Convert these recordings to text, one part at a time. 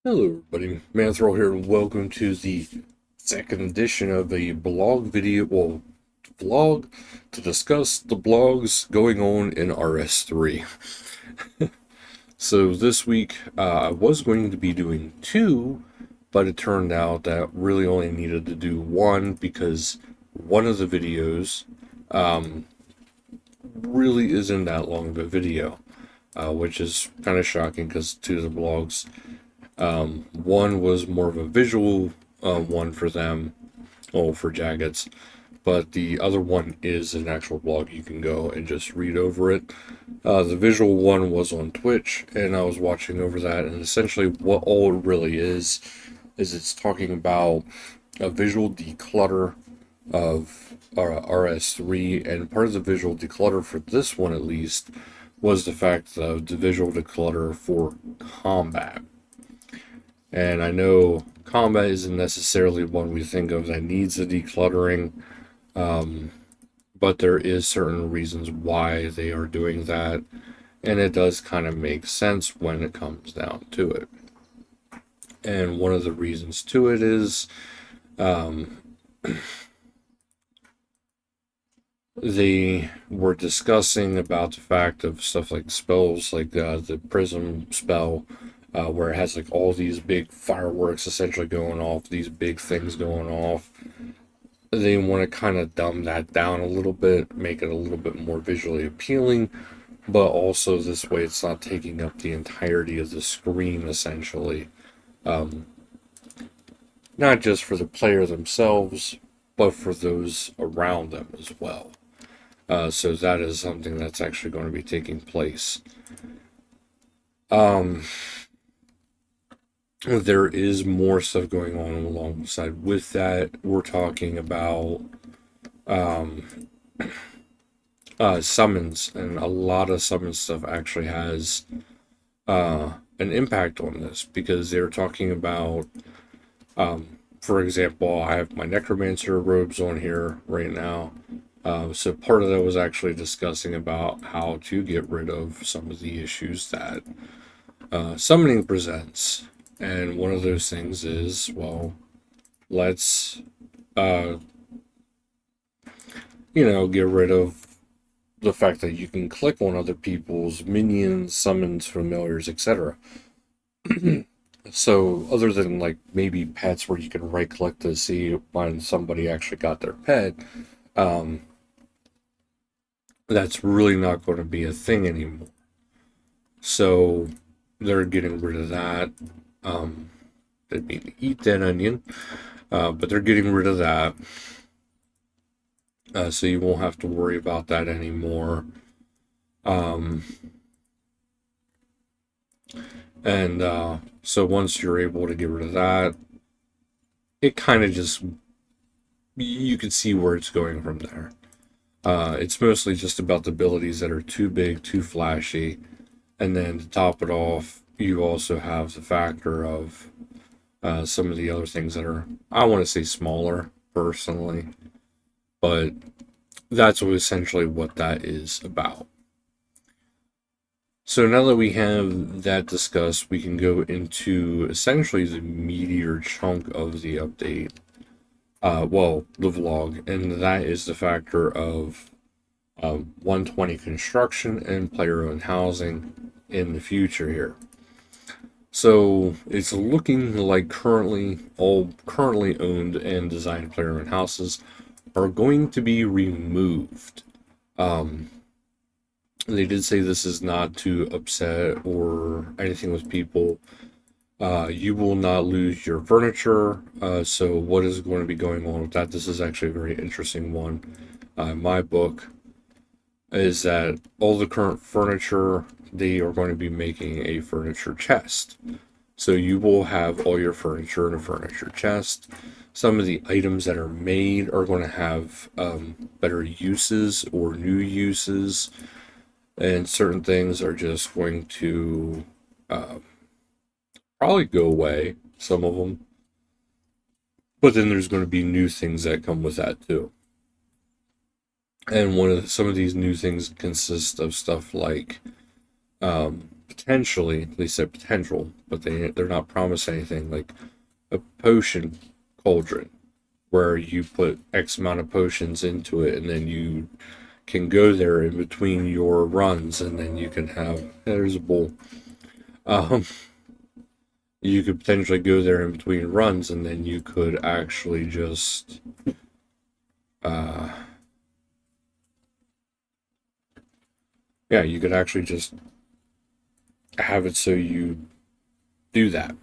Hello everybody, Manithral here, and welcome to the second edition of a vlog to discuss the blogs going on in RS3. So this week, I was going to be doing two, but it turned out that really only needed to do one because one of the videos, really isn't that long of a video, which is kind of shocking because two of the blogs, one was more of a visual one for them, for Jaggeds, but the other one is an actual blog. You can go and just read over it. The visual one was on Twitch, and I was watching over that, and essentially what all it really is it's talking about a visual declutter of RS3, and part of the visual declutter for this one at least was the fact of the visual declutter for combat. And I know combat isn't necessarily one we think of that needs a decluttering, but there is certain reasons why they are doing that, and it does kind of make sense when it comes down to it. And one of the reasons to it is they were discussing about the fact of stuff like spells, like the prism spell, where it has like all these big fireworks essentially going off, these big things going off. They want to kind of dumb that down a little bit, make it a little bit more visually appealing, but also this way it's not taking up the entirety of the screen essentially. Not just for the player themselves, but for those around them as well. So that is something that's actually going to be taking place. There is more stuff going on alongside with that. We're talking about summons, and a lot of summon stuff actually has an impact on this, because they're talking about, for example, I have my necromancer robes on here right now. So part of that was actually discussing about how to get rid of some of the issues that summoning presents. And one of those things is, well, let's, get rid of the fact that you can click on other people's minions, summons, familiars, etc. So other than like maybe pets where you can right click to see when somebody actually got their pet, that's really not going to be a thing anymore. So they're getting rid of that. Didn't mean to eat that onion, but they're getting rid of that. So you won't have to worry about that anymore. So once you're able to get rid of that, it kind of just, you can see where it's going from there. It's mostly just about the abilities that are too big, too flashy, and then to top it off, you also have the factor of some of the other things that are, I want to say, smaller, personally, but that's essentially what that is about. So now that we have that discussed, we can go into essentially the meatier chunk of the update. The vlog, and that is the factor of 120 construction and player-owned housing in the future here. So it's looking like all currently owned and designed player-owned houses are going to be removed. They did say this is not to upset or anything with people. You will not lose your furniture. So what is going to be going on with that? This is actually a very interesting one. My book is that all the current furniture, they are going to be making a furniture chest. So you will have all your furniture in a furniture chest. Some of the items that are made are going to have better uses or new uses. And certain things are just going to probably go away, some of them. But then there's going to be new things that come with that too. And some of these new things consist of stuff like potentially, at least a potential, but they're not promising anything, like a potion cauldron where you put X amount of potions into it, and then you can go there in between your runs, and then you can have, there's a bowl. Um, you could potentially go there in between runs, and then you could actually just yeah, you could actually just have it so you do that.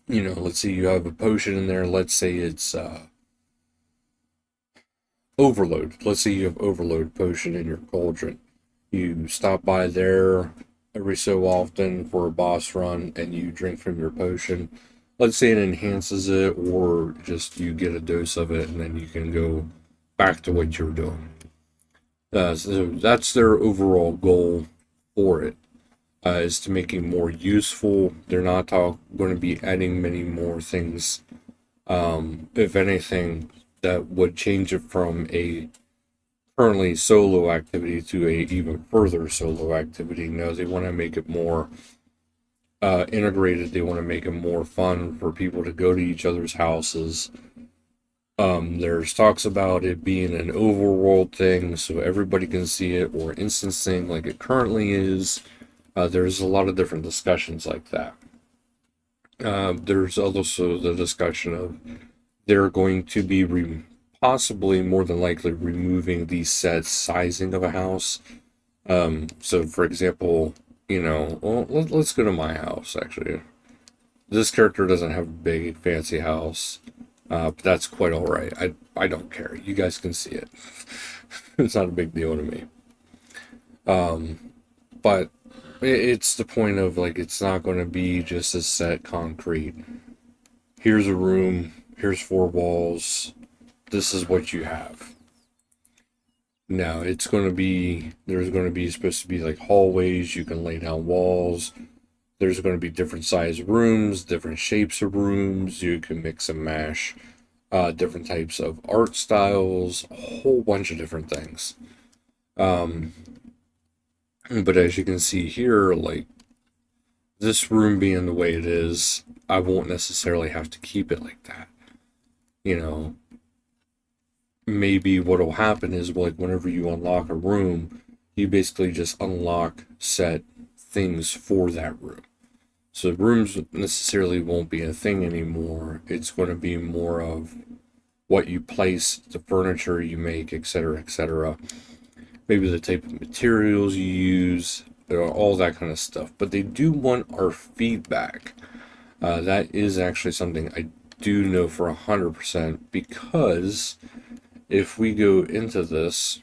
Let's say you have a potion in there. Let's say it's overload. Let's say you have overload potion in your cauldron. You stop by there every so often for a boss run and you drink from your potion. Let's say it enhances it, or just you get a dose of it and then you can go back to what you're doing. So that's their overall goal for it, is to make it more useful. They're not going to be adding many more things. If anything, that would change it from a currently solo activity to a even further solo activity. No, they want to make it more integrated. They want to make it more fun for people to go to each other's houses. There's talks about it being an overworld thing so everybody can see it, or instancing like it currently is. There's a lot of different discussions like that. There's also the discussion of they're going to be possibly, more than likely, removing the set sizing of a house. So for example, well, let's go to my house, actually. This character doesn't have a big, fancy house, but that's quite alright. I don't care. You guys can see it. It's not a big deal to me. But it's the point of, like, it's not going to be just a set concrete. Here's a room, here's 4 walls, this is what you have. Now, there's going to be supposed to be like hallways, you can lay down walls. There's going to be different size rooms, different shapes of rooms, you can mix and mash different types of art styles, a whole bunch of different things. But as you can see here, like, this room being the way it is, I won't necessarily have to keep it like that. Maybe what'll happen is, like, whenever you unlock a room, you basically just unlock set things for that room. So rooms necessarily won't be a thing anymore. It's going to be more of what you place, the furniture you make, etc., etc. Maybe the type of materials you use, all that kind of stuff. But they do want our feedback. That is actually something I do know for 100%, because if we go into this,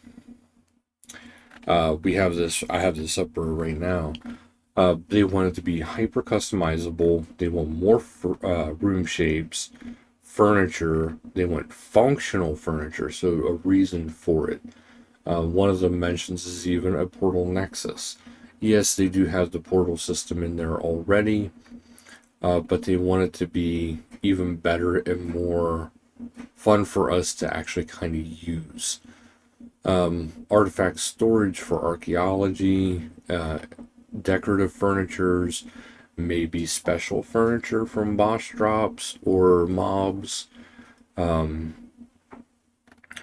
I have this up right now. They want it to be hyper customizable. They want more room shapes, furniture. They want functional furniture, so a reason for it. One of them mentions is even a portal nexus. Yes, they do have the portal system in there already, but they want it to be even better and more fun for us to actually kind of use. Artifact storage for archaeology, decorative furnitures, maybe special furniture from boss drops or mobs.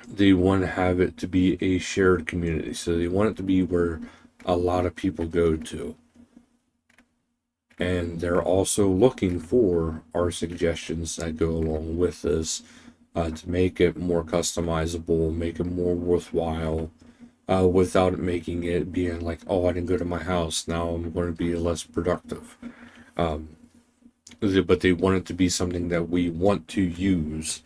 They want to have it to be a shared community, so they want it to be where a lot of people go to. And they're also looking for our suggestions that go along with this, to make it more customizable, make it more worthwhile, without it making it being like, oh, I didn't go to my house, now I'm going to be less productive. But they want it to be something that we want to use,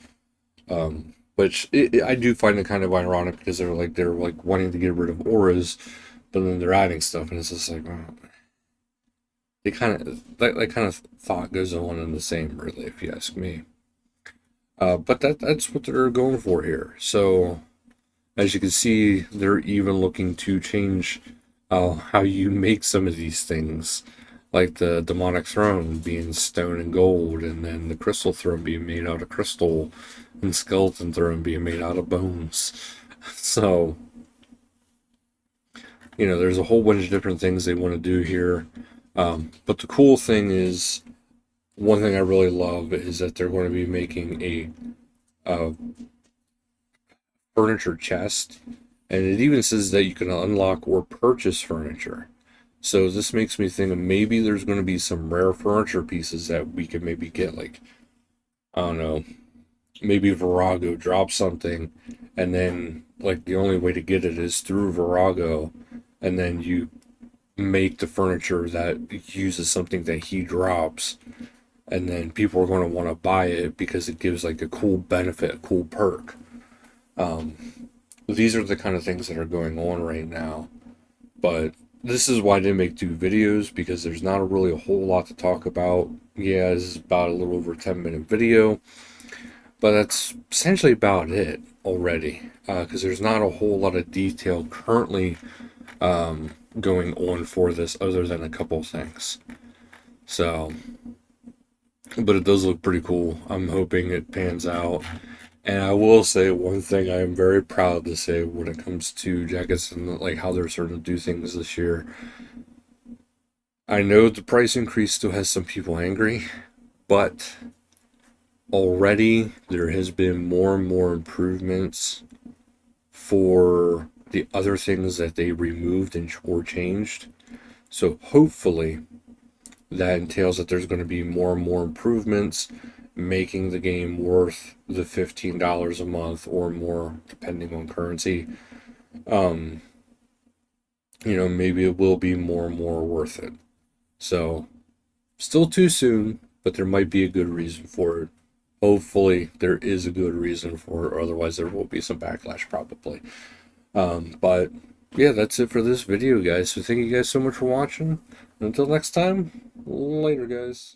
which I do find it kind of ironic, because they're like wanting to get rid of auras, but then they're adding stuff, and it's just like, oh, they kind of that kind of thought goes on in the same, really, if you ask me. But that's what they're going for here. So as you can see, they're even looking to change how you make some of these things, like the demonic throne being stone and gold, and then the crystal throne being made out of crystal, and skeleton throne being made out of bones. So You know, there's a whole bunch of different things they want to do here. But the cool thing is, one thing I really love is that they're going to be making a furniture chest, and it even says that you can unlock or purchase furniture. So this makes me think of maybe there's going to be some rare furniture pieces that we could maybe get, like, I don't know, maybe Virago drops something, and then like the only way to get it is through Virago, and then you make the furniture that uses something that he drops, and then people are going to want to buy it because it gives like a cool benefit, a cool perk. These are the kind of things that are going on right now, but this is why I didn't make 2 videos, because there's not really a whole lot to talk about. Yeah, this is about a little over 10-minute video, but that's essentially about it already, because there's not a whole lot of detail currently going on for this other than a couple things. So, but it does look pretty cool. I'm hoping it pans out. And I will say one thing I am very proud to say when it comes to jackets and like how they're starting to do things this year. I know the price increase still has some people angry, but already there has been more and more improvements for the other things that they removed and or changed. So hopefully that entails that there's going to be more and more improvements, making the game worth the $15 a month or more, depending on currency. You know, maybe it will be more and more worth it. So, still too soon, but there might be a good reason for it. Hopefully, there is a good reason for it, or otherwise, there will be some backlash probably. But yeah, that's it for this video, guys. So, thank you guys so much for watching. Until next time, later, guys.